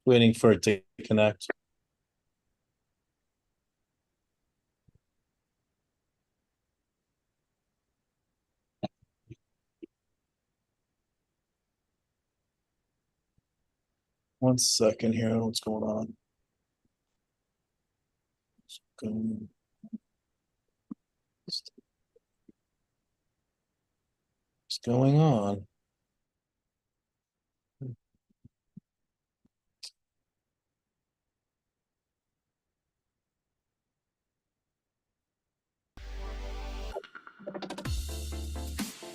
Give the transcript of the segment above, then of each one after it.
Waiting for it to connect. One second here. What's going on? What's going on?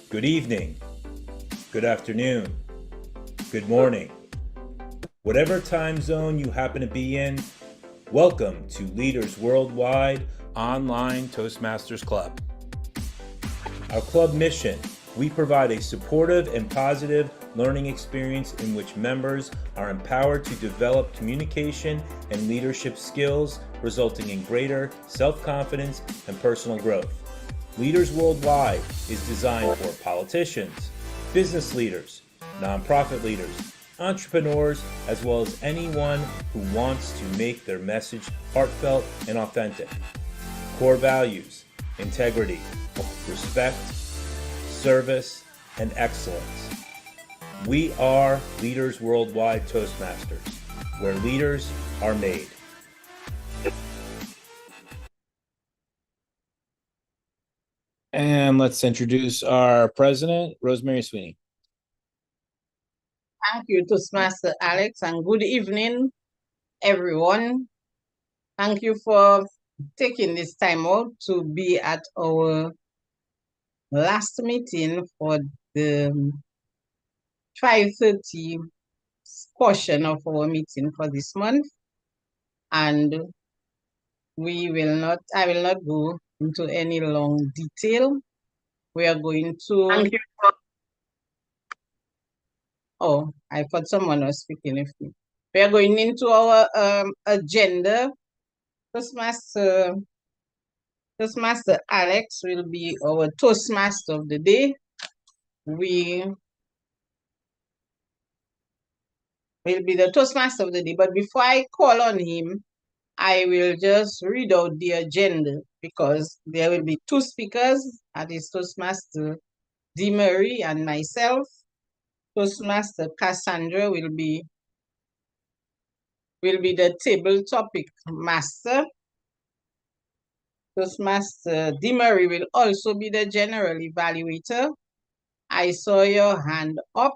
Good evening, good afternoon, good morning. Whatever time zone you happen to be in, welcome to Leaders Worldwide Online Toastmasters Club. Our club mission, we provide a supportive and positive learning experience in which members are empowered to develop communication and leadership skills, resulting in greater self-confidence and personal growth. Leaders Worldwide is designed for politicians, business leaders, nonprofit leaders, entrepreneurs, as well as anyone who wants to make their message heartfelt and authentic. Core values, integrity, respect, service, and excellence. We are Leaders Worldwide Toastmasters, where leaders are made. And let's introduce our president, Rosemary Sweeney. Thank you, Toastmaster Alex, and good evening, everyone. Thank you for taking this time out to be at our last meeting for the 5:30 portion of our meeting for this month. And I will not go into any long detail. We are going to... Thank you. Oh, I thought someone was speaking with me. We are going into our agenda. Toastmaster Alex will be our Toastmaster of the day. We will be the Toastmaster of the day. But before I call on him, I will just read out the agenda because there will be two speakers, that is Toastmaster Demery and myself. Toastmaster Cassandra will be the table topic master. Toastmaster Demery will also be the general evaluator. I saw your hand up.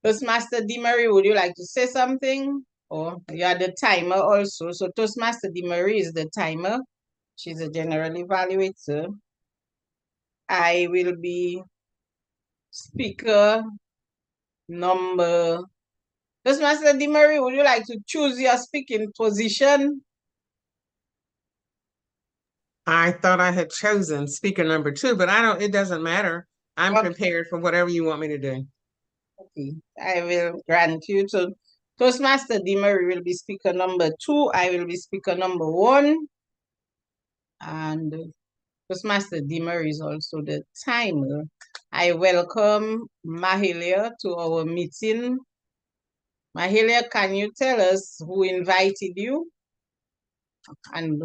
Toastmaster Demery, would you like to say something? Or you are the timer also. So Toastmaster Demery is the timer. She's a general evaluator. I will be speaker number... Toastmaster Demery, would you like to choose your speaking position? I thought I had chosen speaker number 2, but it doesn't matter. I'm prepared for whatever you want me to do. Okay, I will grant you to... Toastmaster Demery will be speaker number 2. I will be speaker number 1. And Toastmaster Demery is also the timer. I welcome Mahalia to our meeting. Mahalia, can you tell us who invited you? And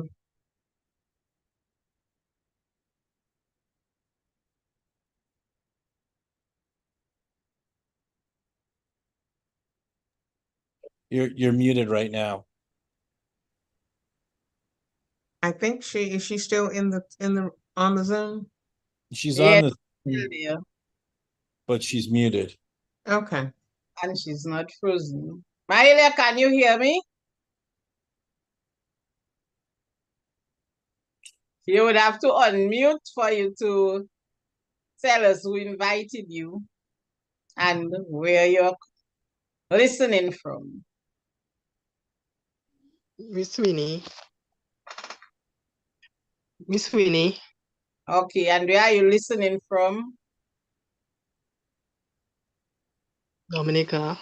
You're muted right now. I think is she still on the Zoom? She's on the yeah, but she's muted. Okay. And she's not frozen. Mahalia, can you hear me? You would have to unmute for you to tell us who invited you and where you're listening from. Miss Sweeney. Miss Sweeney. Okay, and where are you listening from? Dominica.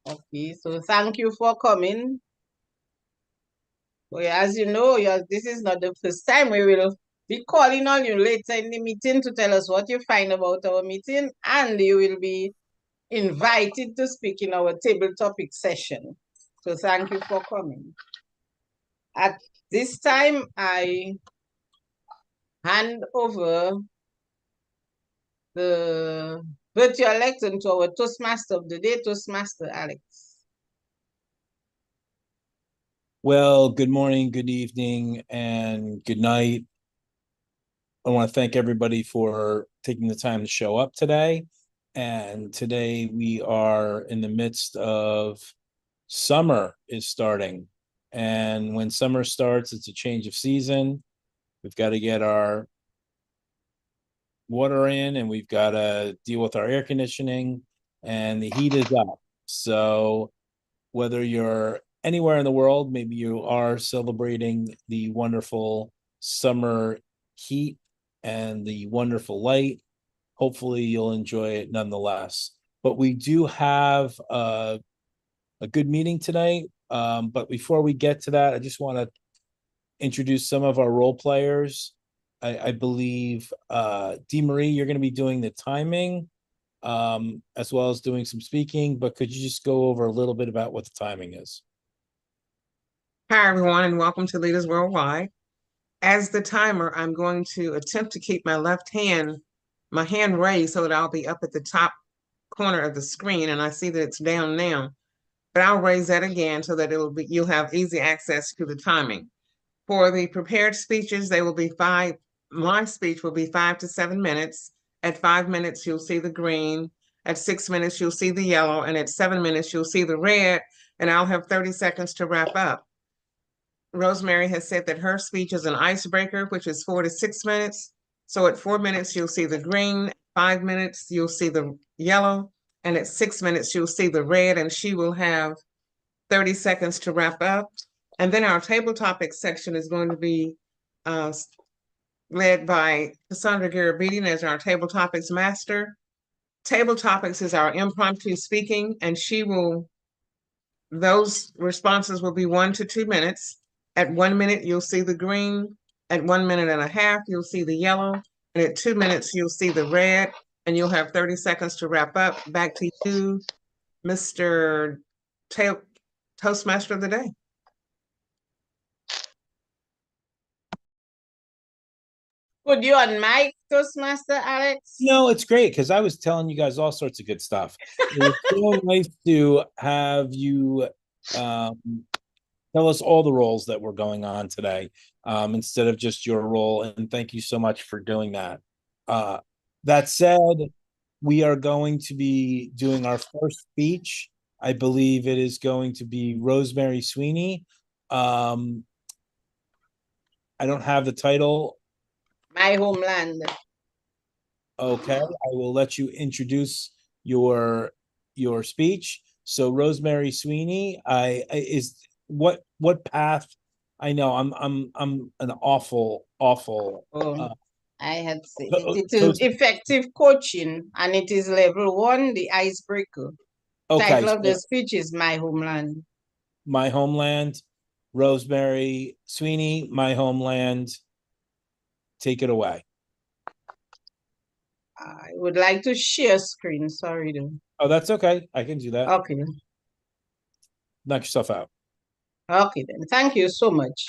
Okay, so thank you for coming. Well, as you know, this is not the first time. We will be calling on you later in the meeting to tell us what you find about our meeting, and you will be invited to speak in our table topic session. So thank you for coming. At this time, I hand over the virtual lecture to our Toastmaster of the day, Toastmaster Alex. Well, good morning, good evening, and good night. I want to thank everybody for taking the time to show up today. And today we are in the midst of summer is starting. And when summer starts, it's a change of season. We've got to get our water in and we've got to deal with our air conditioning, and the heat is up. So whether you're anywhere in the world, maybe you are celebrating the wonderful summer heat and the wonderful light. Hopefully you'll enjoy it nonetheless. But we do have a good meeting today. But before we get to that, I just want to introduce some of our role players. I believe Dee Marie, you're going to be doing the timing, as well as doing some speaking, but could you just go over a little bit about what the timing is? Hi, everyone, and welcome to Leaders Worldwide. As the timer, I'm going to attempt to keep my my hand raised so that I'll be up at the top corner of the screen, and I see that it's down now. But I'll raise that again so that you'll have easy access to the timing. For the prepared speeches, they will be my speech will be 5 to 7 minutes. At 5 minutes, you'll see the green. At 6 minutes, you'll see the yellow. And at 7 minutes, you'll see the red. And I'll have 30 seconds to wrap up. Rosemary has said that her speech is an icebreaker, which is 4 to 6 minutes. So at 4 minutes, you'll see the green. 5 minutes, you'll see the yellow. And at 6 minutes, you'll see the red. And she will have 30 seconds to wrap up. And then our table topics section is going to be led by Cassandra Garabedian as our table topics master. Table topics is our impromptu speaking, and those responses will be 1 to 2 minutes. At 1 minute, you'll see the green. At 1 minute and a half, you'll see the yellow. And at 2 minutes, you'll see the red, and you'll have 30 seconds to wrap up. Back to you, Mr. Toastmaster of the day. Could you unmic Toastmaster Alex? No, it's great because I was telling you guys all sorts of good stuff. It was so nice to have you tell us all the roles that were going on today, instead of just your role. And thank you so much for doing that. That said, we are going to be doing our first speech. I believe it is going to be Rosemary Sweeney. I don't have the title. My homeland. Okay, I will let you introduce your speech. So Rosemary Sweeney, what path? I know I'm an awful. I had said it is effective coaching, and it is level 1, the icebreaker. Okay, title of the speech is My Homeland. My Homeland. Rosemary Sweeney, My Homeland. Take it away. I would like to share screen. Sorry, though. Oh, that's okay. I can do that. Okay. Knock yourself out. Okay, then. Thank you so much.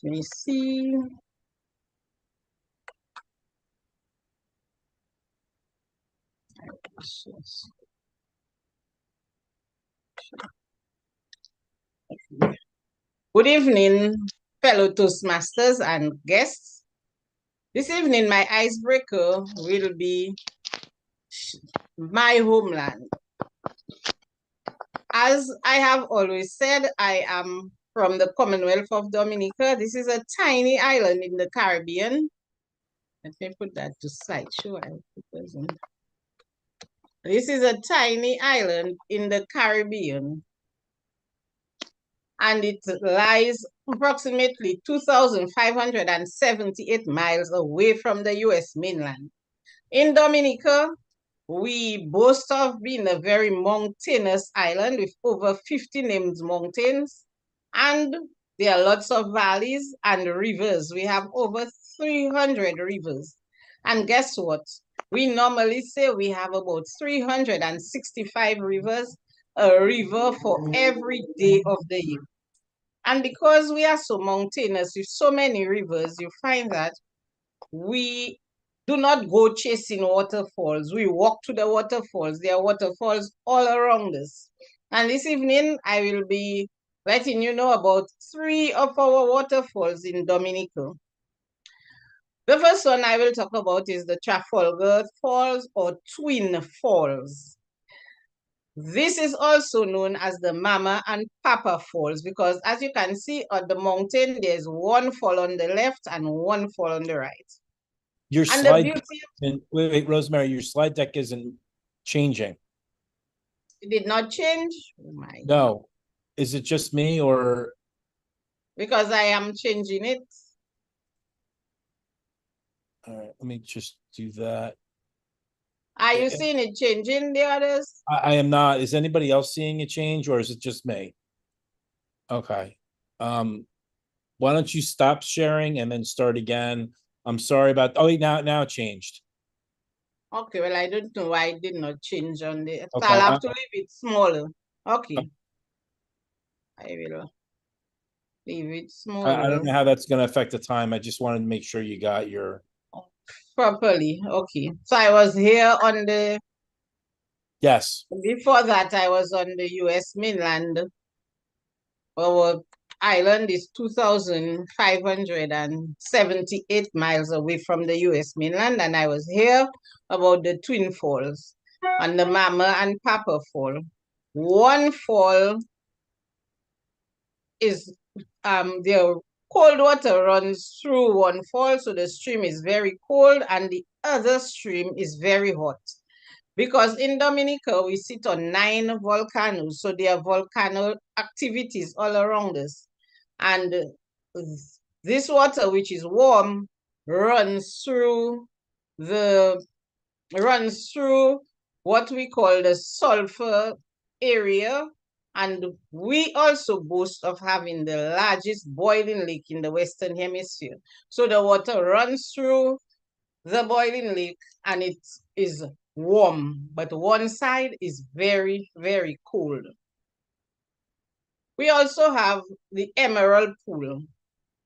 Let me see. Good evening, fellow Toastmasters and guests. This evening, my icebreaker will be my homeland. As I have always said, I am from the Commonwealth of Dominica. This is a tiny island in the Caribbean. Let me put that to slideshow. This is a tiny island in the Caribbean, and it lies approximately 2,578 miles away from the U.S. mainland. In Dominica, we boast of being a very mountainous island with over 50 named mountains, and there are lots of valleys and rivers. We have over 300 rivers. And guess what? We normally say we have about 365 rivers, a river for every day of the year. And because we are so mountainous with so many rivers, you find that we do not go chasing waterfalls. We walk to the waterfalls. There are waterfalls all around us. And this evening, I will be letting you know about 3 of our waterfalls in Dominica. The first one I will talk about is the Trafalgar Falls or Twin Falls. This is also known as the Mama and Papa Falls because as you can see on the mountain, there's one fall on the left and one fall on the right. Your And slide the beauty, wait, Rosemary, your slide deck isn't changing. it did not change. Oh my God. No. Is it just me or Because I am changing it. all right, let me just do that. Are you seeing it changing, the others? I am not. Is anybody else seeing a change or is it just me? Okay. Why don't you stop sharing and then start again? I'm sorry about, oh, wait, now it changed. Okay, well, I don't know why it did not change on the, Okay, I'll have to leave it smaller. Okay. I will leave it I smaller don't know how that's gonna affect the time. I just wanted to make sure you got your, properly. Okay. So I was here on the, yes. before that I was on the US mainland. Our island is 2,578 miles away from the US mainland, and I was here about the Twin Falls and the Mama and Papa Fall. One fall is the cold water runs through one fall, so the stream is very cold, and the other stream is very hot. Because in Dominica, we sit on 9 volcanoes, so there are volcano activities all around us. And this water, which is warm, runs through what we call the sulfur area. And we also boast of having the largest boiling lake in the Western Hemisphere. So the water runs through the boiling lake and it is warm, but one side is very, very cold. We also have the Emerald Pool.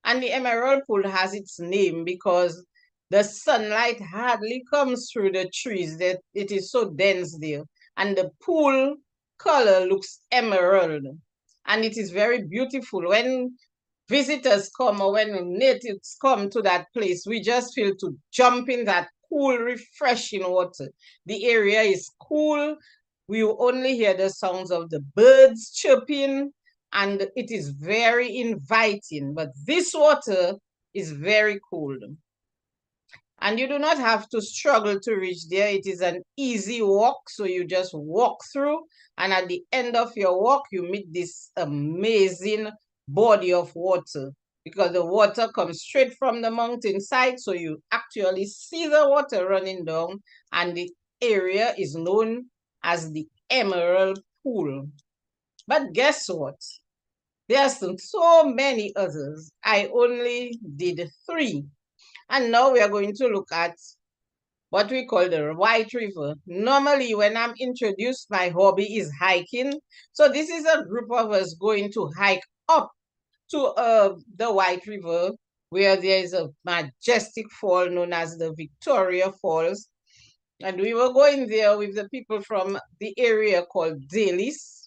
And the Emerald Pool has its name because the sunlight hardly comes through the trees, that it is so dense there. And the pool color looks emerald. And it is very beautiful. When visitors come or when natives come to that place, we just feel to jump in that cool, refreshing water. The area is cool. We only hear the sounds of the birds chirping, and it is very inviting. But this water is very cold. And you do not have to struggle to reach there. It is an easy walk. So you just walk through, and at the end of your walk, you meet this amazing body of water because the water comes straight from the mountainside. So you actually see the water running down, and the area is known as the Emerald Pool. But guess what? There's so many others. I only did 3. And now we are going to look at what we call the White River. Normally, when I'm introduced, my hobby is hiking. So this is a group of us going to hike up to the White River, where there is a majestic fall known as the Victoria Falls. And we were going there with the people from the area called Dalis.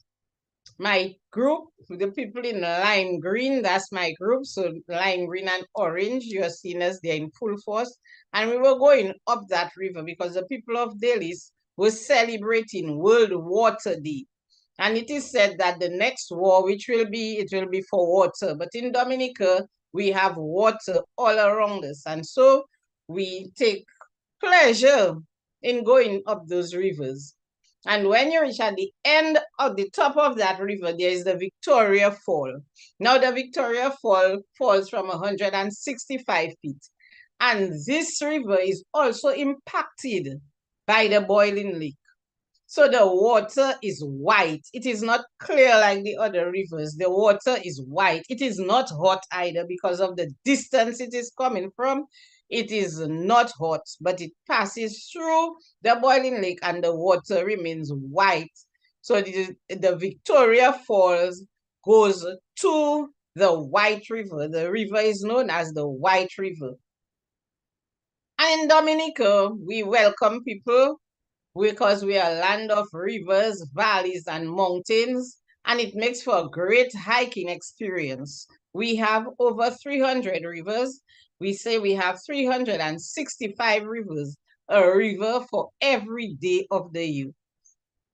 My group, the people in lime green, that's my group. So lime green and orange, you are seeing us there in full force. And we were going up that river because the people of Dalis were celebrating World Water Day. And it is said that the next war, it will be for water. But in Dominica, we have water all around us. And so we take pleasure in going up those rivers. And when you reach at the end of the top of that river, there is the Victoria Fall. Now the Victoria Fall falls from 165 feet. And this river is also impacted by the boiling lake. So the water is white. It is not clear like the other rivers. The water is white. It is not hot either because of the distance it is coming from. It is not hot, but it passes through the boiling lake and the water remains white. So the Victoria Falls goes to the White River. The river is known as the White River. And in Dominica, we welcome people because we are a land of rivers, valleys, and mountains, and it makes for a great hiking experience. We have over 300 rivers. We say we have 365 rivers, a river for every day of the year.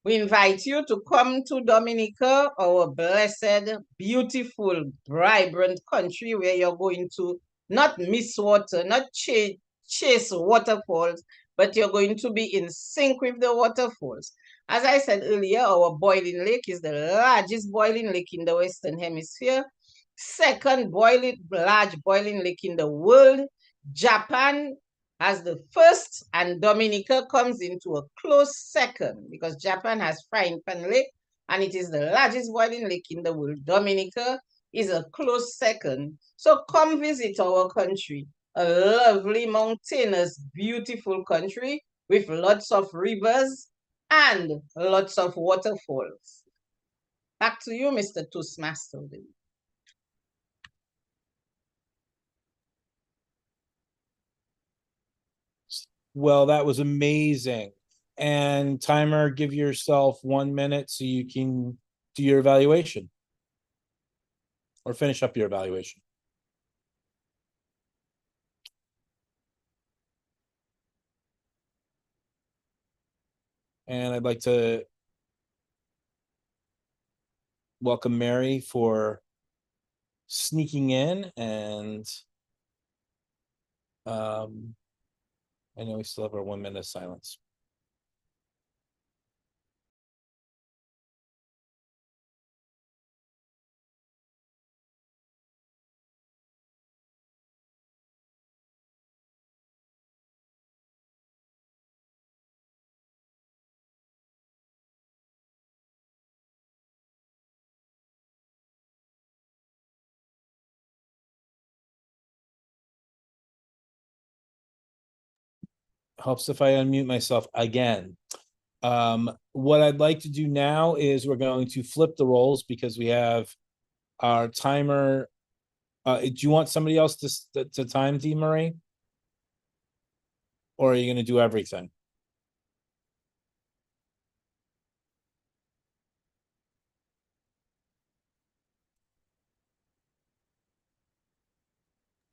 We invite you to come to Dominica, our blessed, beautiful, vibrant country where you're going to not miss water, not chase waterfalls, but you're going to be in sync with the waterfalls. As I said earlier, our boiling lake is the largest boiling lake in the Western Hemisphere, second large boiling lake in the world. Japan has the first, and Dominica comes into a close second because Japan has Frying Pan Lake and it is the largest boiling lake in the world. Dominica is a close second. So come visit our country, a lovely, mountainous, beautiful country with lots of rivers and lots of waterfalls. Back to you, Mr. Toastmaster. Well, that was amazing. And timer, give yourself 1 minute so you can do your evaluation or finish up your evaluation. And I'd like to welcome Mary for sneaking in, and I know we still have our 1 minute of silence. Helps if I unmute myself again. What I'd like to do now is we're going to flip the roles because we have our timer. Do you want somebody else to time, Dee Marie? Or are you going to do everything?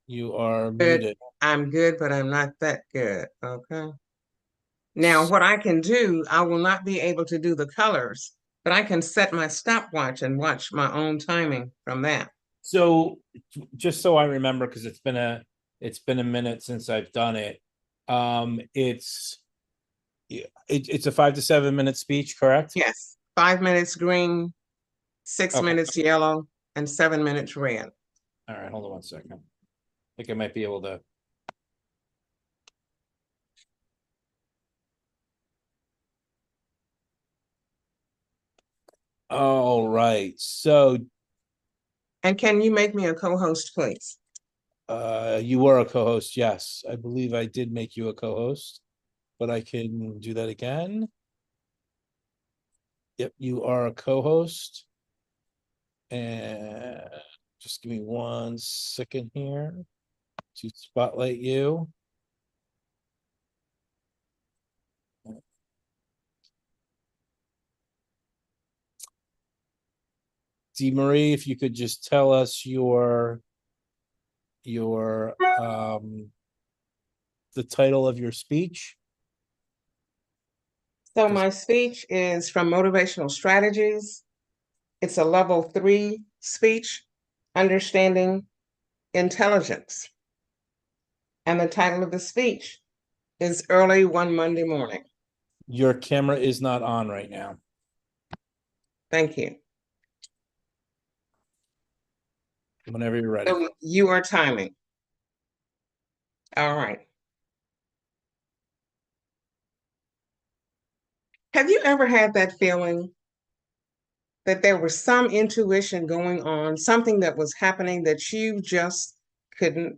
You are Good. muted. I'm good, but I'm not that good. Okay. Now, what I can do, I will not be able to do the colors, but I can set my stopwatch and watch my own timing from that. So just so I remember, because it's been a minute since I've done it. It's a 5 to 7 minute speech, correct? Yes. 5 minutes green, 6 Okay. minutes yellow, and 7 minutes red. All right, hold on 1 second. I think I might be able to. All right. So And can you make me a co-host, please? you were a co-host, yes. I believe I did make you a co-host, but I can do that again. Yep, you are a co-host. And just give me 1 second here to spotlight you. Dee Marie, if you could just tell us your the title of your speech. So my speech is from Motivational Strategies. It's a level 3 speech, Understanding Intelligence. And the title of the speech is Early One Monday Morning. Your camera is not on right now. Thank you. Whenever you're ready. So you are timing. All right. Have you ever had that feeling that there was some intuition going on, something that was happening that you just couldn't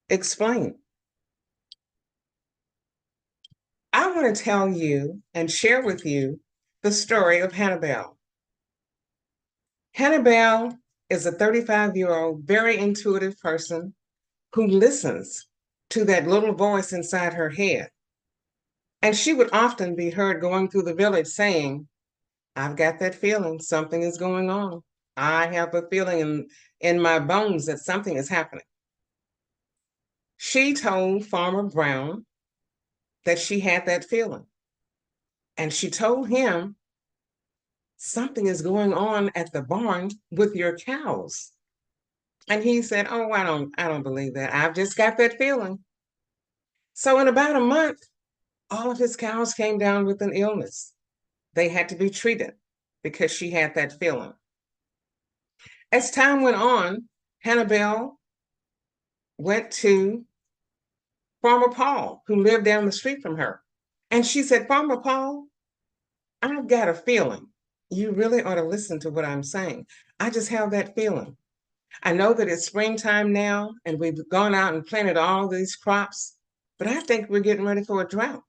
explain? I want to tell you and share with you the story of Hannibal. Hannibal is a 35-year-old, very intuitive person who listens to that little voice inside her head. And she would often be heard going through the village saying, I've got that feeling something is going on. I have a feeling in my bones that something is happening. She told Farmer Brown that she had that feeling. And she told him, something is going on at the barn with your cows. And he said, oh, I don't believe that. I've just got that feeling. So in about a month, all of his cows came down with an illness. They had to be treated because she had that feeling. As time went on, Hannibal went to Farmer Paul, who lived down the street from her. And she said, Farmer Paul, I've got a feeling. You really ought to listen to what I'm saying. I just have that feeling. I know that it's springtime now and we've gone out and planted all these crops, but I think we're getting ready for a drought.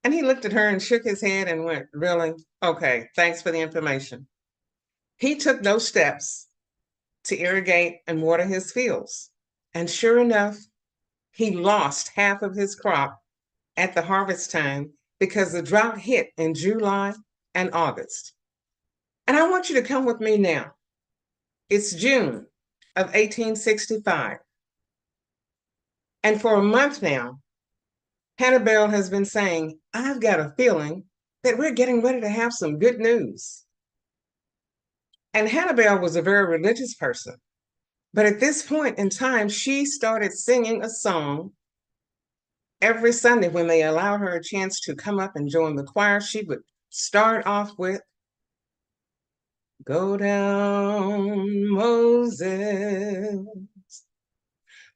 And he looked at her and shook his head and went, really? Okay, thanks for the information. He took those steps to irrigate and water his fields. And sure enough, he lost half of his crop at the harvest time because the drought hit in July and August. And I want you to come with me now. It's June of 1865. And for a month now, Hannibal has been saying, I've got a feeling that we're getting ready to have some good news. And Hannibal was a very religious person. But at this point in time, she started singing a song every Sunday when they allowed her a chance to come up and join the choir. She would start off with, go down, Moses,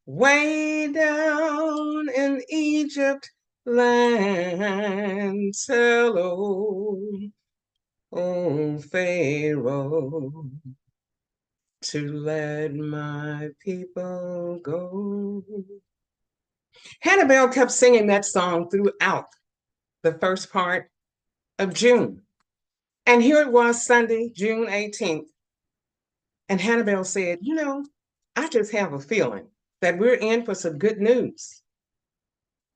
way down in Egypt land, tell old Pharaoh to let my people go. Hannibal kept singing that song throughout the first part of June. And here it was Sunday, June 18th. And Hannibal said, I just have a feeling that we're in for some good news.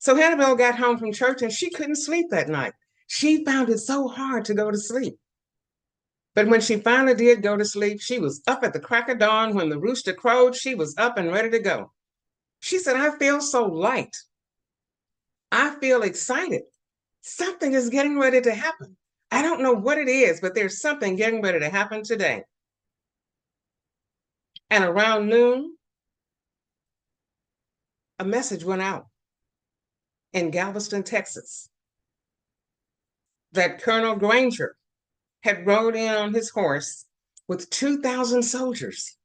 So Hannibal got home from church and she couldn't sleep that night. She found it so hard to go to sleep. But when she finally did go to sleep, she was up at the crack of dawn. When the rooster crowed, she was up and ready to go. She said, I feel so light. I feel excited. Something is getting ready to happen. I don't know what it is, but there's something getting ready to happen today. And around noon, a message went out in Galveston, Texas, that Colonel Granger had rode in on his horse with 2,000 soldiers,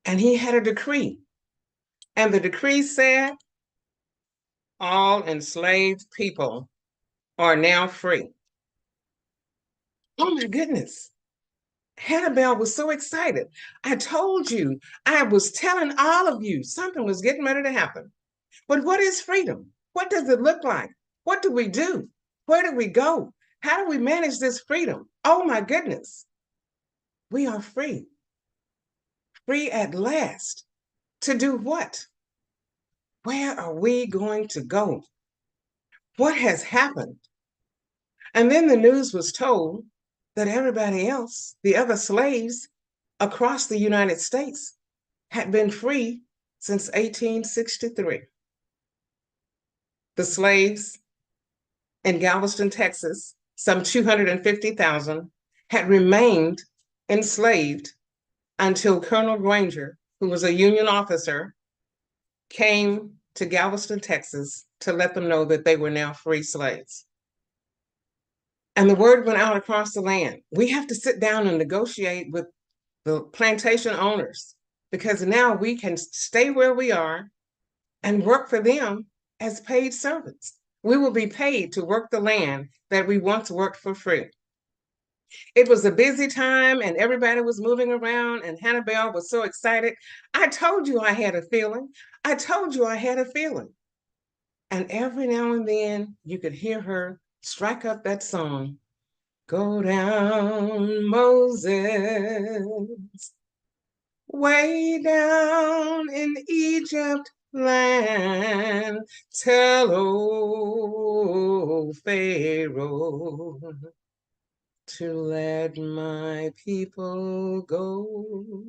and he had a decree. And the decree said, all enslaved people are now free. Oh my goodness. Hannibal was so excited. I told you, I was telling all of you something was getting ready to happen. But what is freedom? What does it look like? What do we do? Where do we go? How do we manage this freedom? Oh my goodness. We are free. Free at last. To do what? Where are we going to go? What has happened? And then the news was told that everybody else, the other slaves across the United States, had been free since 1863. The slaves in Galveston, Texas, some 250,000, had remained enslaved until Colonel Granger, who was a Union officer, came to Galveston, Texas, to let them know that they were now free slaves. And the word went out across the land. We have to sit down and negotiate with the plantation owners because now we can stay where we are and work for them as paid servants. We will be paid to work the land that we once worked for free. It was a busy time and everybody was moving around, and Hannibal was so excited. I told you I had a feeling. I told you I had a feeling. And every now and then you could hear her strike up that song. Go down, Moses, way down in Egypt land. Tell old Pharaoh to let my people go.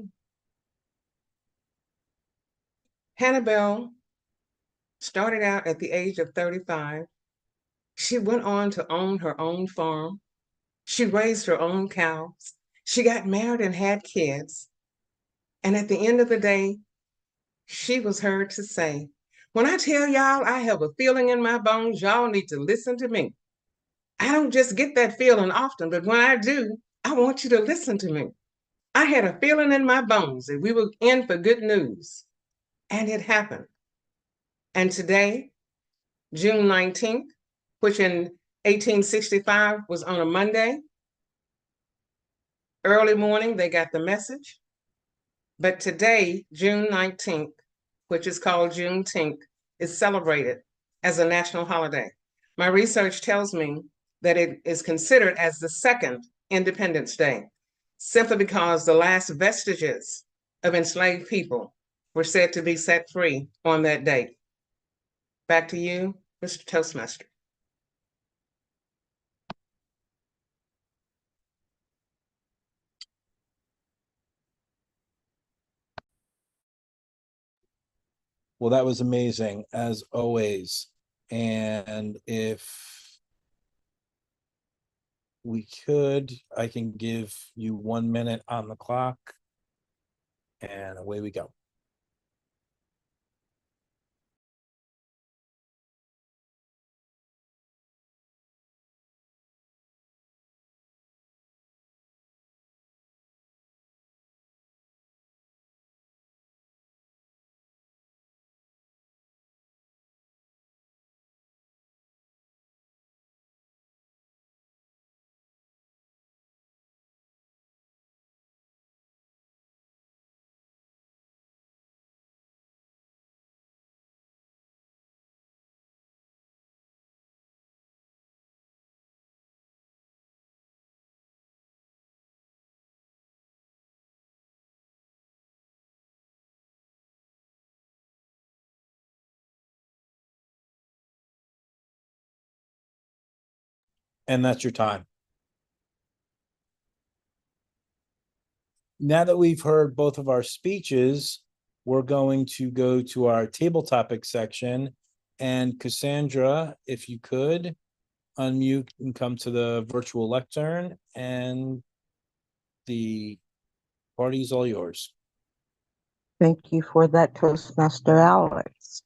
Hannibal started out at the age of 35. She went on to own her own farm. She raised her own cows. She got married and had kids. And at the end of the day, she was heard to say, when I tell y'all I have a feeling in my bones, y'all need to listen to me. I don't just get that feeling often, but when I do, I want you to listen to me. I had a feeling in my bones that we were in for good news. And it happened. And today, June 19th, which in 1865 was on a Monday, early morning, they got the message. But today, June 19th, which is called Juneteenth, is celebrated as a national holiday. My research tells me that it is considered as the second Independence Day, simply because the last vestiges of enslaved people were said to be set free on that date. Back to you, Mr. Toastmaster. Well, that was amazing as always. And if we could, I can give you 1 minute on the clock, and away we go. And that's your time. Now that we've heard both of our speeches, we're going to go to our table topic section. And Cassandra, if you could unmute and come to the virtual lectern, and the party's all yours. Thank you for that, Toastmaster Alex.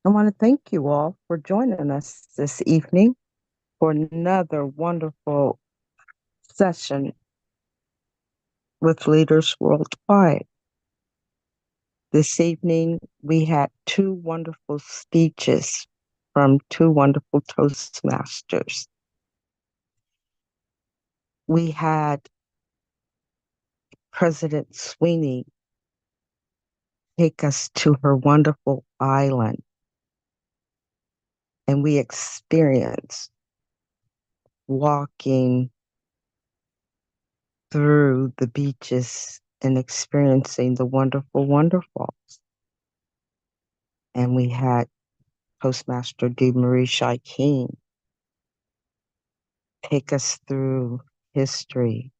I want to thank you all for joining us this evening for another wonderful session with Leaders Worldwide. This evening, we had two wonderful speeches from two wonderful Toastmasters. We had President Sweeney take us to her wonderful island, and we experienced walking through the beaches and experiencing the wonderful wonderfalls. And we had Postmaster DeMarie Shaikeen take us through history,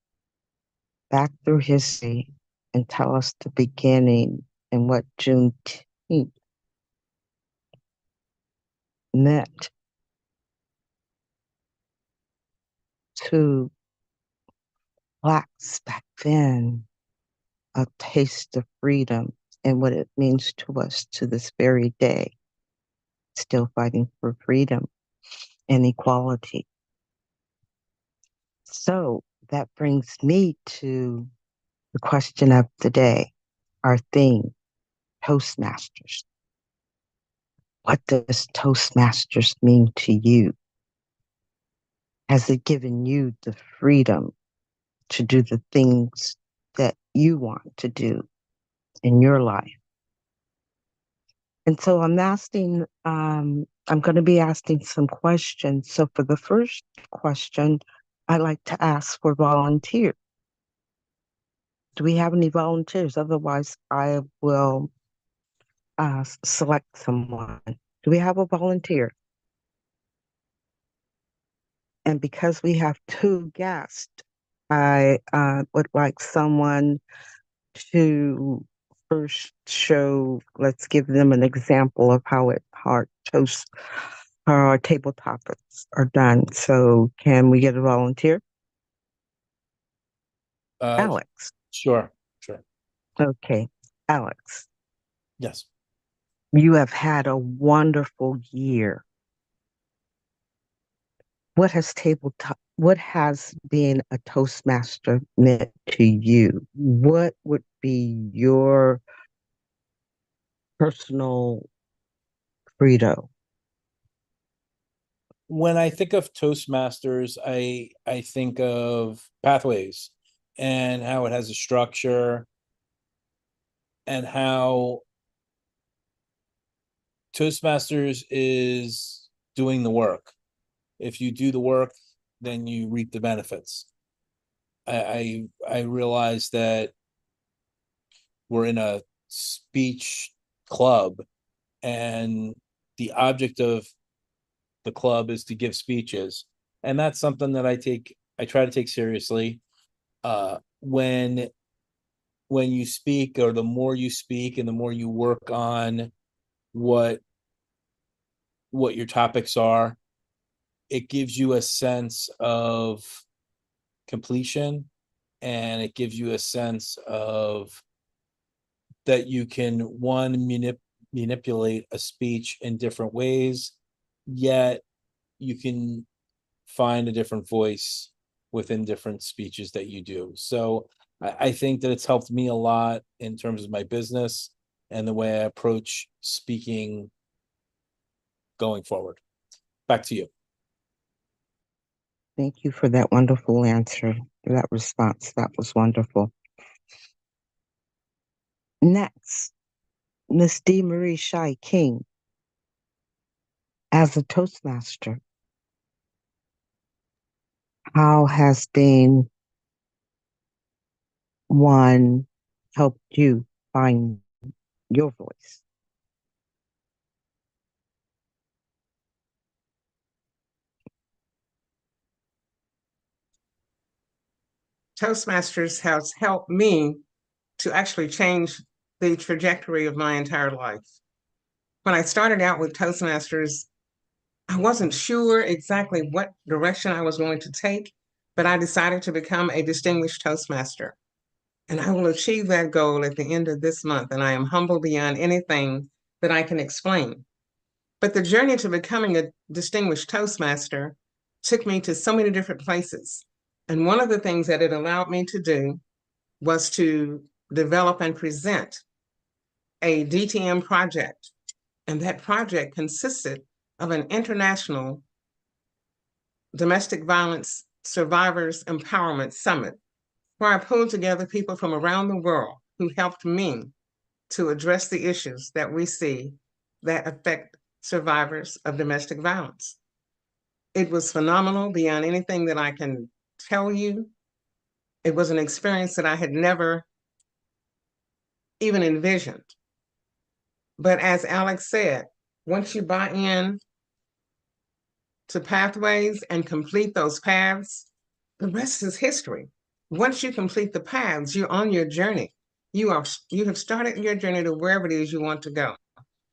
back through history, and tell us the beginning and what Juneteenth meant to Blacks back then, a taste of freedom and what it means to us to this very day, still fighting for freedom and equality. So that brings me to the question of the day, our theme, Toastmasters. What does Toastmasters mean to you? Has it given you the freedom to do the things that you want to do in your life? And so I'm going to be asking some questions. So for the first question, I like to ask for volunteers. Do we have any volunteers? Otherwise, I will select someone. Do we have a volunteer? And because we have two guests, I would like someone to first let's give them an example of how our toast, our table topics are done. So can we get a volunteer? Alex. Sure. Okay, Alex, Yes. you have had a wonderful year. What has being a Toastmaster meant to you? What would be your personal credo? When I think of Toastmasters, I think of pathways and how it has a structure and how Toastmasters is doing the work. If you do the work, then you reap the benefits. I realize that we're in a speech club, and the object of the club is to give speeches, and that's something that I try to take seriously. When you speak, or the more you speak and the more you work on what your topics are, it gives you a sense of completion, and it gives you a sense of that you can manipulate a speech in different ways, yet you can find a different voice within different speeches that you do. So I think that it's helped me a lot in terms of my business and the way I approach speaking going forward. Back to you. Thank you for that wonderful answer, that response. That was wonderful. Next, Miss D. Marie Shy King, as a Toastmaster, how has being one helped you find your voice? Toastmasters has helped me to actually change the trajectory of my entire life. When I started out with Toastmasters, I wasn't sure exactly what direction I was going to take, but I decided to become a distinguished Toastmaster. And I will achieve that goal at the end of this month. And I am humble beyond anything that I can explain. But the journey to becoming a distinguished Toastmaster took me to so many different places. And one of the things that it allowed me to do was to develop and present a DTM project. And that project consisted of an international domestic violence survivors empowerment summit, where I pulled together people from around the world who helped me to address the issues that we see that affect survivors of domestic violence. It was phenomenal beyond anything that I can tell you. It was an experience that I had never even envisioned. But as Alex said, once you buy in to pathways and complete those paths, the rest is history. Once you complete the paths, you're on your journey. You have started your journey to wherever it is you want to go.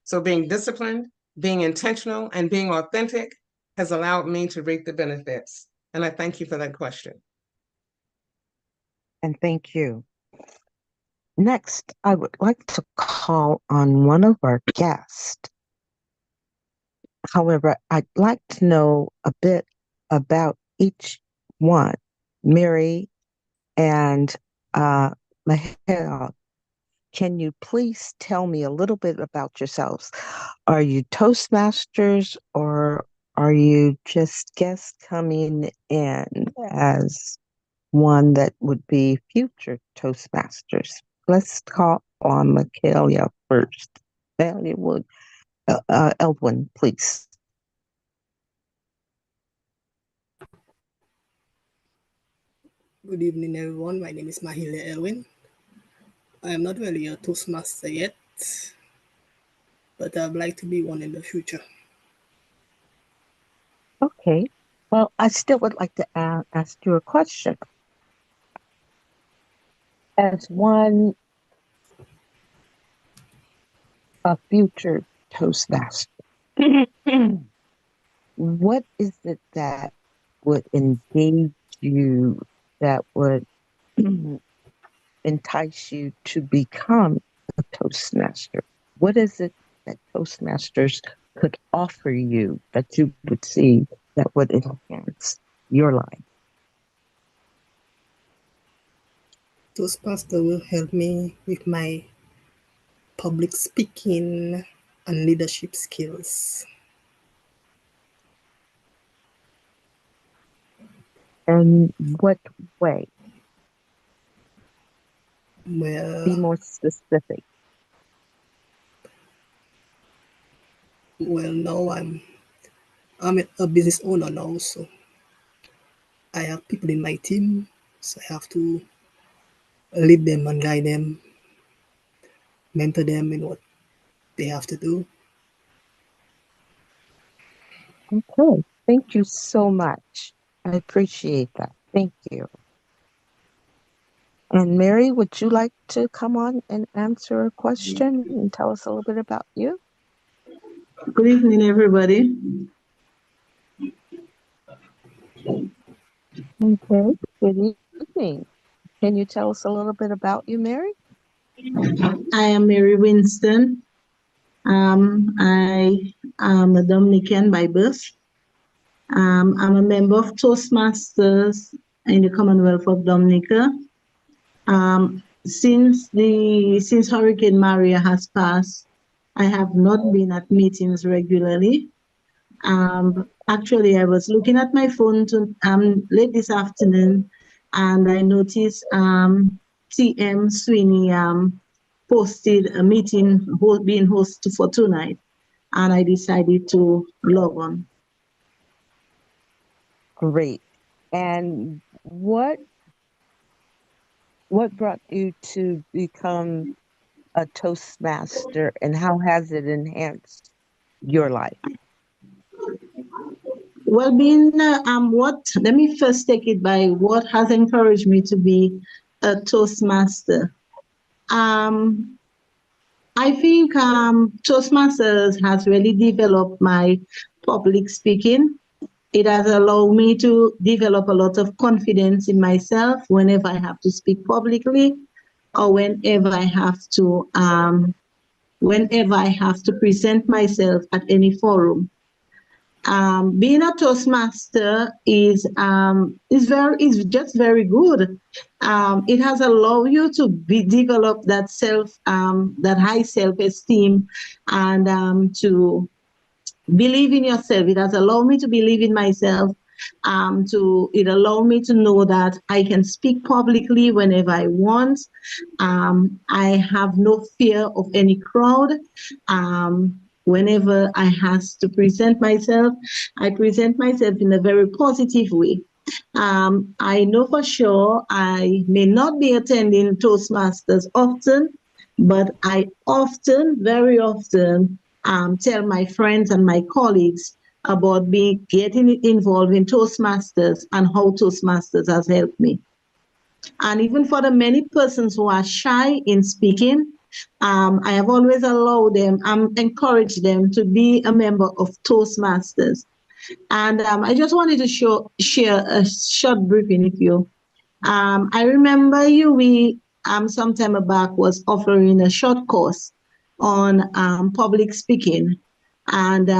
So being disciplined, being intentional, and being authentic has allowed me to reap the benefits. And I thank you for that question. And thank you. Next, I would like to call on one of our guests. However, I'd like to know a bit about each one. Mary and Mahel, can you please tell me a little bit about yourselves? Are you Toastmasters or are you just guests coming in as one that would be future Toastmasters? Let's call on Michaela first. Elwood, Elwin, please. Good evening, everyone. My name is Mahile Elwin. I am not really a Toastmaster yet, but I'd like to be one in the future. Okay. Well, I still would like to ask you a question. As one a future Toastmaster, what is it that would engage you, that would entice you to become a Toastmaster? What is it that Toastmasters could offer you that you would see that would enhance your life? Toastmaster will help me with my public speaking and leadership skills. And what way? Well, Be more specific. now I'm a business owner now, so I have people in my team, so I have to lead them and guide them, mentor them in what they have to do. Okay. Thank you so much. I appreciate that. Thank you. And Mary, would you like to come on and answer a question and tell us a little bit about you? Good evening, everybody. Okay. Good evening. Can you tell us a little bit about you, Mary? I am Mary Winston. I am a Dominican by birth. I'm a member of Toastmasters in the Commonwealth of Dominica. Since Hurricane Maria has passed, I have not been at meetings regularly. Actually, I was looking at my phone late this afternoon, and I noticed TM Sweeney posted a meeting being hosted for tonight, and I decided to log on. Great. And what brought you to become a Toastmaster, and how has it enhanced your life? Well, let me first take it by what has encouraged me to be a Toastmaster. I think Toastmasters has really developed my public speaking. It has allowed me to develop a lot of confidence in myself whenever I have to speak publicly, or whenever I have to present myself at any forum. Being a Toastmaster is just very good. It has allowed you to develop that high self-esteem, and to believe in yourself. It has allowed me to believe in myself. It allowed me to know that I can speak publicly whenever I want. I have no fear of any crowd. Whenever I have to present myself, I present myself in a very positive way. I know for sure I may not be attending Toastmasters often, but I very often, tell my friends and my colleagues about getting involved in Toastmasters and how Toastmasters has helped me. And even for the many persons who are shy in speaking, I have always allowed them, encouraged them to be a member of Toastmasters. And I just wanted to share a short briefing with you. I remember we some time back was offering a short course on public speaking, and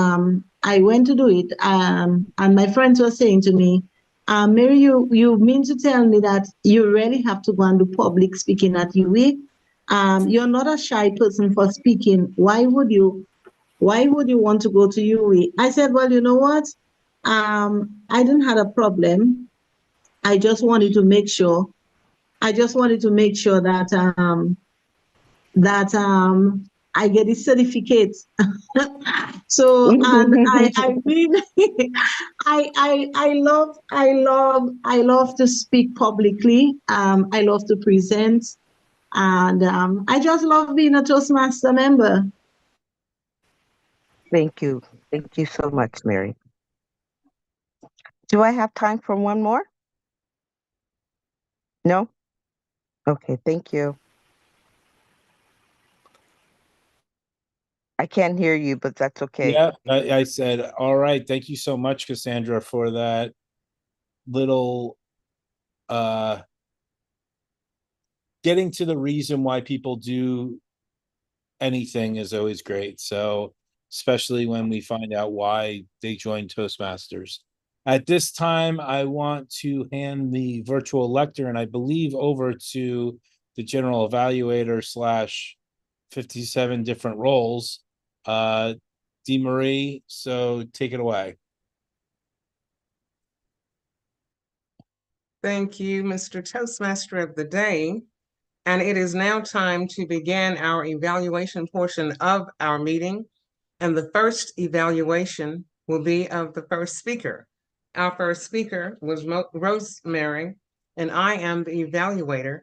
I went to do it. And my friends were saying to me, Mary, you mean to tell me that you really have to go and do public speaking at UWI? You're not a shy person for speaking. Why would you want to go to UE? I said, well, you know what? I didn't have a problem. I just wanted to make sure. I just wanted to make sure that I get the certificate. So, and I really, I love to speak publicly. I love to present, and I just love being a Toastmaster member. Thank you. Thank you so much, Mary. Do I have time for one more? No? Okay, thank you. I can't hear you, but that's okay. Yeah, I said, all right. Thank you so much, Cassandra, for that little getting to the reason why people do anything is always great. So, especially when we find out why they joined Toastmasters. At this time, I want to hand the virtual lector and I believe over to the general evaluator slash 57 different roles. Dee Marie, so take it away. Thank you, Mr. Toastmaster of the Day. And it is now time to begin our evaluation portion of our meeting. And the first evaluation will be of the first speaker. Our first speaker was Rosemary, and I am the evaluator.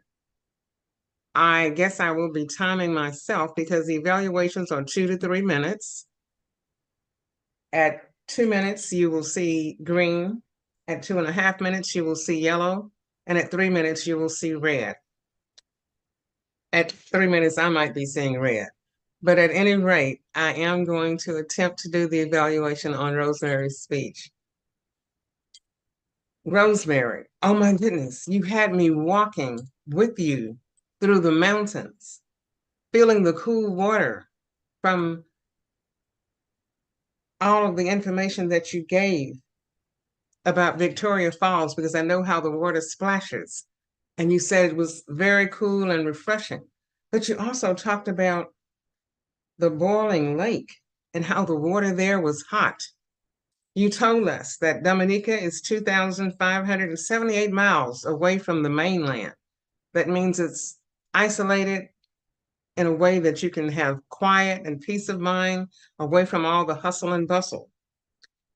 I guess I will be timing myself because the evaluations are 2 to 3 minutes. At 2 minutes, you will see green. At 2.5 minutes, you will see yellow. And at 3 minutes, you will see red. At 3 minutes, I might be seeing red. But at any rate, I am going to attempt to do the evaluation on Rosemary's speech. Rosemary, oh my goodness, you had me walking with you through the mountains, feeling the cool water from all of the information that you gave about Victoria Falls, because I know how the water splashes. And you said it was very cool and refreshing. But you also talked about the boiling lake and how the water there was hot. You told us that Dominica is 2,578 miles away from the mainland. That means it's isolated in a way that you can have quiet and peace of mind away from all the hustle and bustle.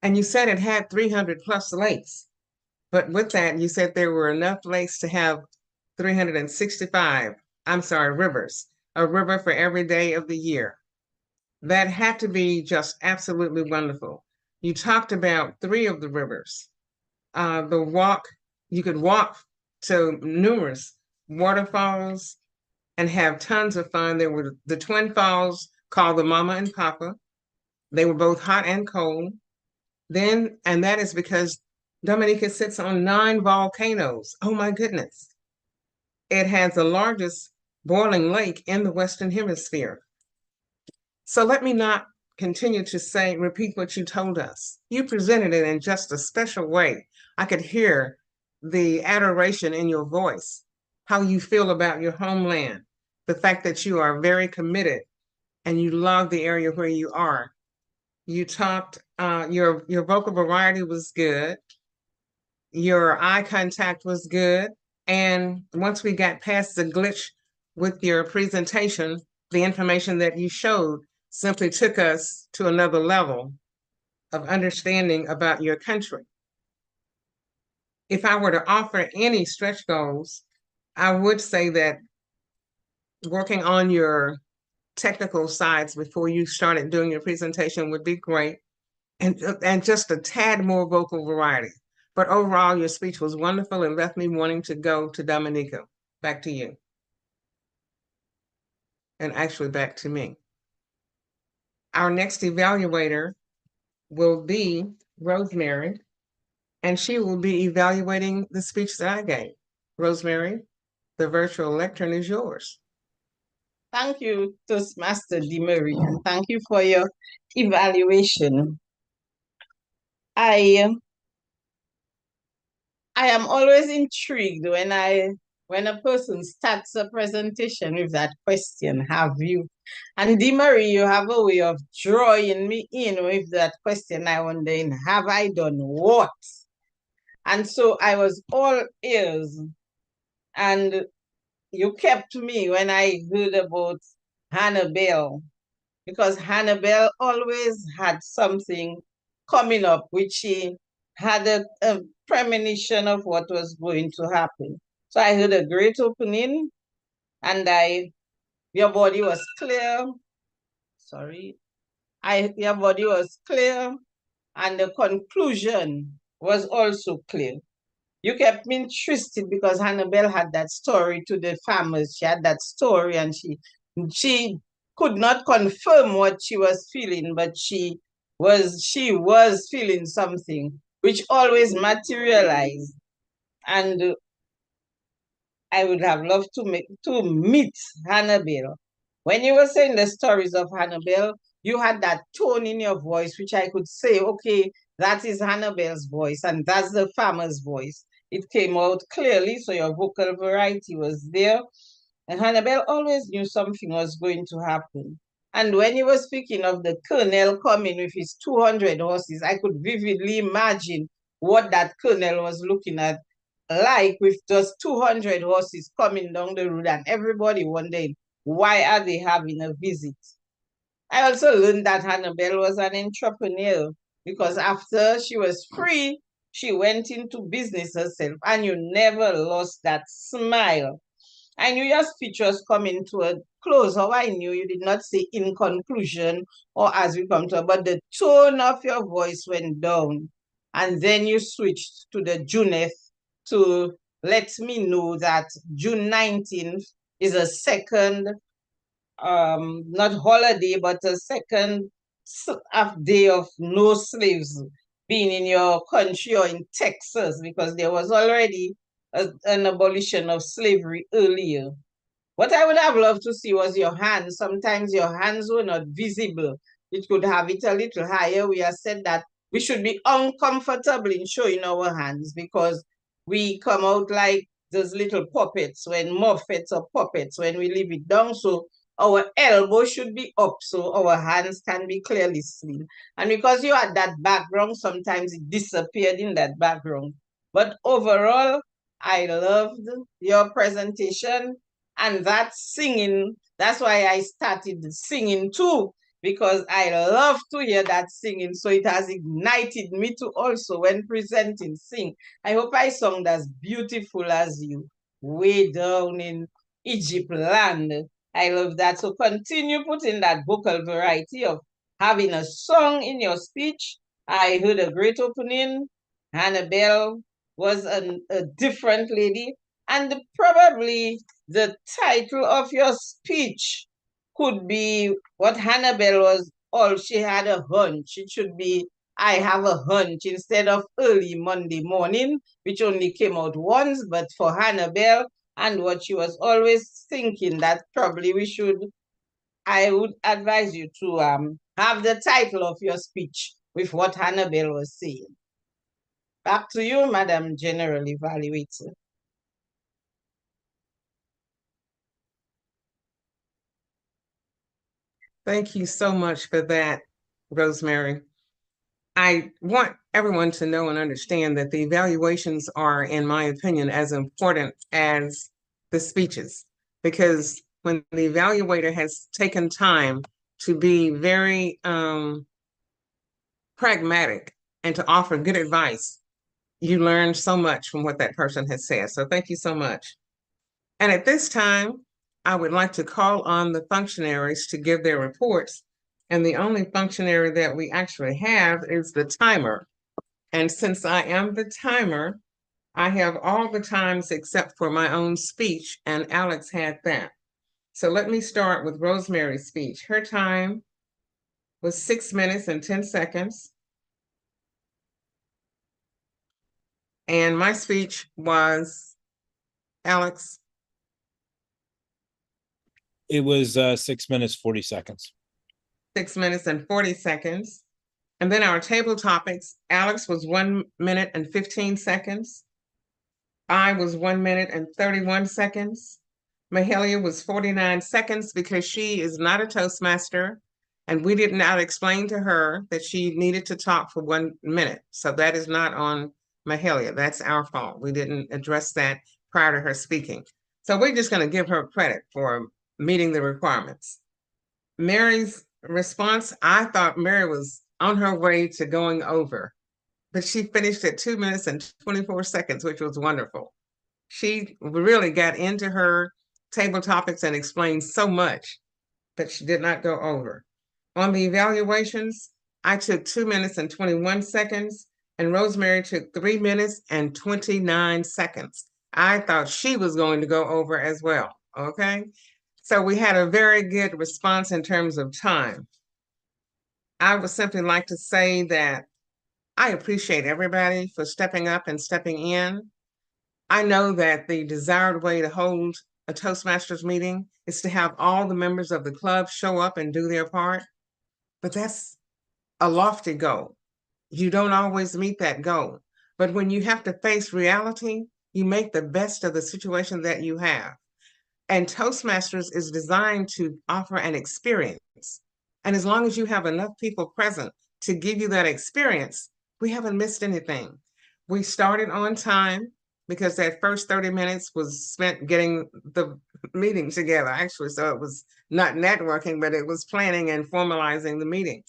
And you said it had 300 plus lakes. But with that, you said there were enough lakes to have 365, rivers, a river for every day of the year. That had to be just absolutely wonderful. You talked about 3 of the rivers. You could walk to numerous waterfalls and have tons of fun. There were the twin falls called the Mama and Papa. They were both hot and cold. And that is because Dominica sits on 9 volcanoes. Oh my goodness. It has the largest boiling lake in the Western Hemisphere. So let me not continue to repeat what you told us. You presented it in just a special way. I could hear the adoration in your voice, how you feel about your homeland, the fact that you are very committed and you love the area where you are. You talked, your vocal variety was good. Your eye contact was good. And once we got past the glitch with your presentation, the information that you showed simply took us to another level of understanding about your country. If I were to offer any stretch goals, I would say that working on your technical sides before you started doing your presentation would be great, and just a tad more vocal variety. But overall, your speech was wonderful and left me wanting to go to Dominica. Back to you. And actually back to me. Our next evaluator will be Rosemary, and she will be evaluating the speech that I gave. Rosemary, the virtual lectern is yours. Thank you, Toastmaster Dee Marie, and thank you for your evaluation. I am always intrigued when I when a person starts a presentation with that question, have you? And DeMarie, you have a way of drawing me in with that question. I wondering, have I done what? And so I was all ears. And you kept me when I heard about Hannibal, because Hannibal always had something coming up, which she had a premonition of what was going to happen. So I heard a great opening, and your body was clear. Sorry. Your body was clear, and the conclusion was also clear. You kept me interested because Hannibal had that story to the farmers. She had that story, and she could not confirm what she was feeling, but she was feeling something, which always materialized. And I would have loved to meet Hannibal. When you were saying the stories of Hannibal, you had that tone in your voice, which I could say, okay, that is Hannibal's voice, and that's the farmer's voice. It came out clearly, so your vocal variety was there. And Hannibal always knew something was going to happen. And when you were speaking of the colonel coming with his 200 horses, I could vividly imagine what that colonel was looking at, like with just 200 horses coming down the road and everybody wondering, why are they having a visit? I also learned that Hannibal was an entrepreneur because after she was free, she went into business herself, and you never lost that smile. I knew your speech was coming to a close. How I knew you did not say in conclusion or as we come to, but the tone of your voice went down. And then you switched to the Juneth to let me know that June 19th is a second, not holiday, but a second day of no slaves being in your country or in Texas, because there was already an abolition of slavery earlier. What I would have loved to see was your hands. Sometimes your hands were not visible. It could have it a little higher. We have said that we should be uncomfortable in showing our hands because we come out like those little puppets when Muppets or puppets when we leave it down. So our elbow should be up so our hands can be clearly seen. And because you had that background, sometimes it disappeared in that background. But overall, I loved your presentation. And that singing, that's why I started singing too, because I love to hear that singing. So it has ignited me to also, when presenting, sing. I hope I sound as beautiful as you, way down in Egypt land. I love that. So continue putting that vocal variety of having a song in your speech. I heard a great opening. Hannibal was a different lady. And probably the title of your speech could be what Hannibal was. All she had a hunch. It should be, I have a hunch, instead of early Monday morning, which only came out once, but for Hannibal and what she was always thinking, that probably I would advise you to have the title of your speech with what Hannibal was saying. Back to you, Madam General Evaluator. Thank you so much for that, Rosemary. I want everyone to know and understand that the evaluations are, in my opinion, as important as the speeches, because when the evaluator has taken time to be very pragmatic and to offer good advice, you learn so much from what that person has said. So thank you so much. And at this time, I would like to call on the functionaries to give their reports. And the only functionary that we actually have is the timer. And since I am the timer, I have all the times except for my own speech, and Alex had that. So let me start with Rosemary's speech. Her time was 6 minutes and 10 seconds. And my speech was, Alex? It was 6 minutes, 40 seconds. 6 minutes and 40 seconds. And then our table topics, Alex was 1 minute and 15 seconds. I was 1 minute and 31 seconds. Mahalia was 49 seconds because she is not a Toastmaster. And we did not explain to her that she needed to talk for 1 minute. So that is not on Mahalia. That's our fault. We didn't address that prior to her speaking. So we're just going to give her credit for meeting the requirements. Mary's response, I thought Mary was on her way to going over, but she finished at 2 minutes and 24 seconds, which was wonderful. She really got into her table topics and explained so much, but she did not go over. On the evaluations, I took 2 minutes and 21 seconds, and Rosemary took 3 minutes and 29 seconds. I thought she was going to go over as well, okay? So we had a very good response in terms of time. I would simply like to say that I appreciate everybody for stepping up and stepping in. I know that the desired way to hold a Toastmasters meeting is to have all the members of the club show up and do their part, but that's a lofty goal. You don't always meet that goal, but when you have to face reality, you make the best of the situation that you have. And Toastmasters is designed to offer an experience. And as long as you have enough people present to give you that experience, we haven't missed anything. We started on time because that first 30 minutes was spent getting the meeting together, actually. So it was not networking, but it was planning and formalizing the meeting.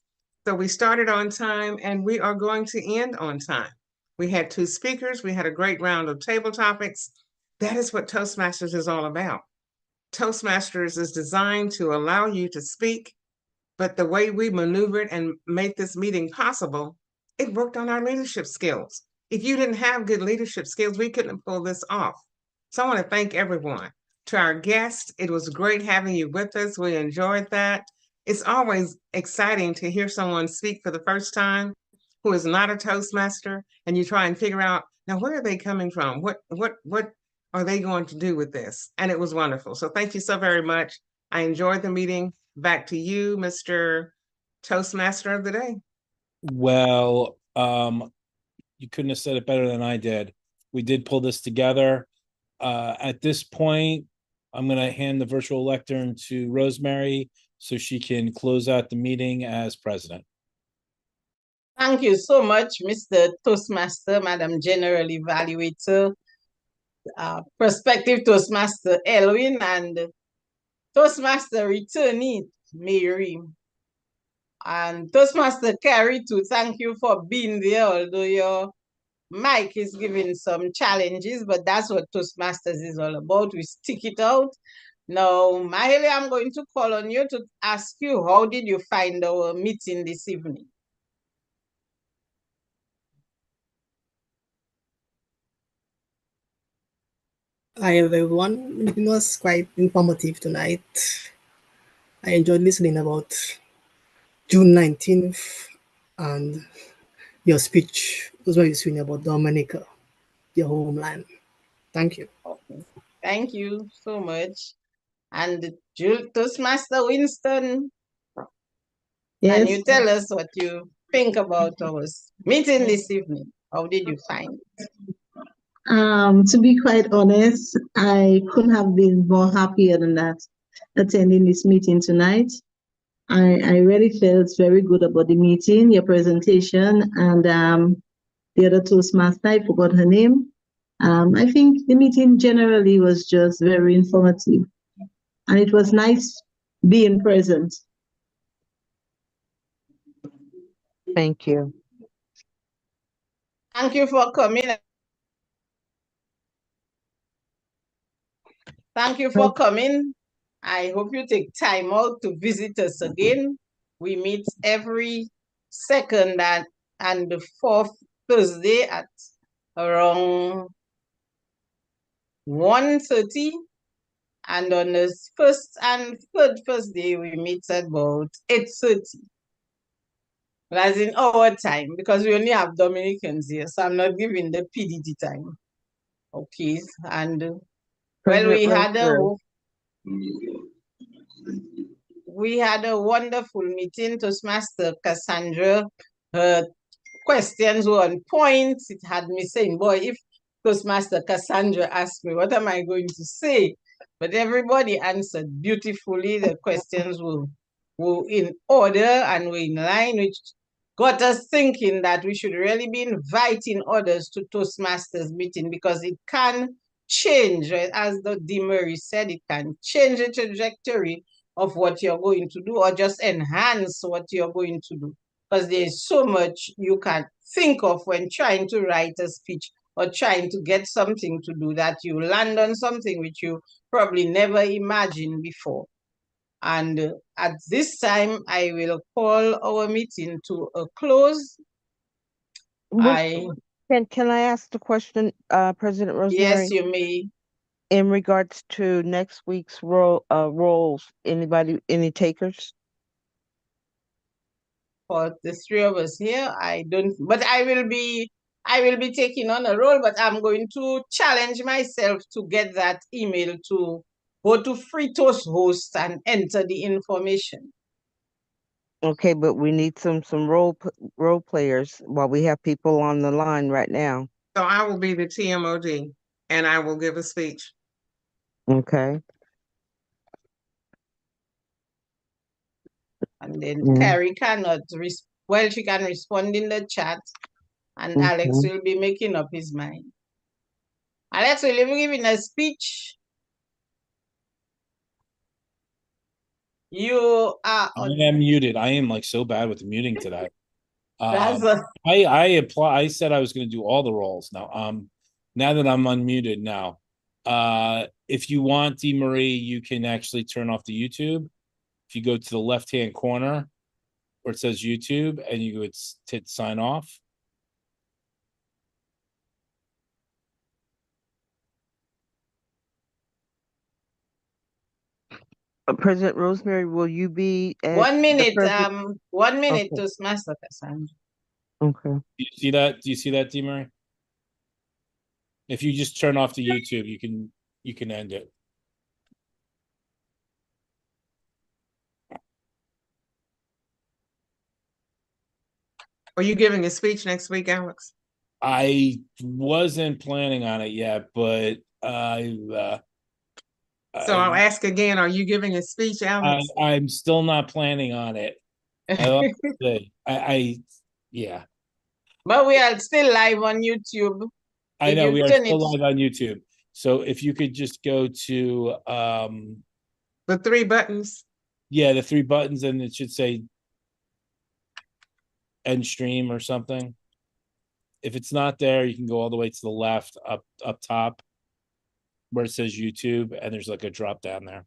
So we started on time and we are going to end on time. We had 2 speakers. We had a great round of table topics. That is what Toastmasters is all about. Toastmasters is designed to allow you to speak, but the way we maneuvered and made this meeting possible, it worked on our leadership skills. If you didn't have good leadership skills, we couldn't pull this off. So I want to thank everyone. To our guests, it was great having you with us. We enjoyed that. It's always exciting to hear someone speak for the first time who is not a Toastmaster, and you try and figure out, now, where are they coming from? What are they going to do with this? And it was wonderful. So thank you so very much. I enjoyed the meeting. Back to you, Mr. Toastmaster of the Day. Well, you couldn't have said it better than I did. We did pull this together. At this point, I'm going to hand the virtual lectern to Rosemary so she can close out the meeting as president. Thank you so much, Mr. Toastmaster, Madam General Evaluator, Prospective Toastmaster Elwin, and Toastmaster Returnee Mary. And Toastmaster Carrie too, thank you for being there, although your mic is giving some challenges, but that's what Toastmasters is all about. We stick it out. Now, Mahalia, I'm going to call on you to ask you, how did you find our meeting this evening? Hi everyone. It was quite informative tonight. I enjoyed listening about June 19th and your speech was very sweet about Dominica, your homeland. Thank you. Okay. Thank you so much. And Toastmaster Winston, can you tell us what you think about our meeting this evening? How did you find it? To be quite honest, I couldn't have been more happier than that attending this meeting tonight. I really felt very good about the meeting, your presentation, and the other Toastmaster, I forgot her name. I think the meeting generally was just very informative, and it was nice being present. Thank you. Thank you for coming. Thank you for coming. I hope you take time out to visit us again. We meet every second and the fourth Thursday at around 1:30. And on the first and third Thursday, we meet at about 8:30. As in our time, because we only have Dominicans here, so I'm not giving the PDT time. Okay, and well, we had a wonderful meeting. Toastmaster Cassandra, her questions were on point. It had me saying, boy, if Toastmaster Cassandra asked me, what am I going to say? But everybody answered beautifully. The questions were in order and were in line, which got us thinking that we should really be inviting others to Toastmasters meeting, because it can change, right? As the Demery said, it can change the trajectory of what you're going to do, or just enhance what you're going to do. Because there's so much you can think of when trying to write a speech or trying to get something to do, that you land on something which you probably never imagined before. And at this time, I will call our meeting to a close. Can I ask the question, President Yes, Rosemary? you may. In regards to next week's roles, any takers? For the three of us here, I don't, but I will be taking on a role, but I'm going to challenge myself to get that email to go to Free Toast Host and enter the information. Okay, but we need some role players while we have people on the line right now. So I will be the TMOD and I will give a speech. Okay. And then Carrie cannot, well, she can respond in the chat, and Alex will be making up his mind. Alex, will you be giving a speech? You are on. I am muted. I am like so bad with the muting today. That's I said I was going to do all the roles now. Now that I'm unmuted now, if you want, Dee Marie, you can actually turn off the YouTube. If you go to the left-hand corner where it says YouTube and you would hit sign off. President Rosemary, will you be at 1 minute, the 1 minute, Okay. Toastmaster Cassandra. Okay. Do you see that? Do you see that, Dee Marie? If you just turn off the YouTube, you can end it. Are you giving a speech next week, Alex? I wasn't planning on it yet, but So I'll ask again, are you giving a speech, Alex? I'm still not planning on it. Yeah. But we are still live on YouTube. I know we are still live on YouTube. So if you could just go to the three buttons. Yeah, the three buttons, and it should say end stream or something. If it's not there, you can go all the way to the left up top where it says YouTube, and there's like a drop down there.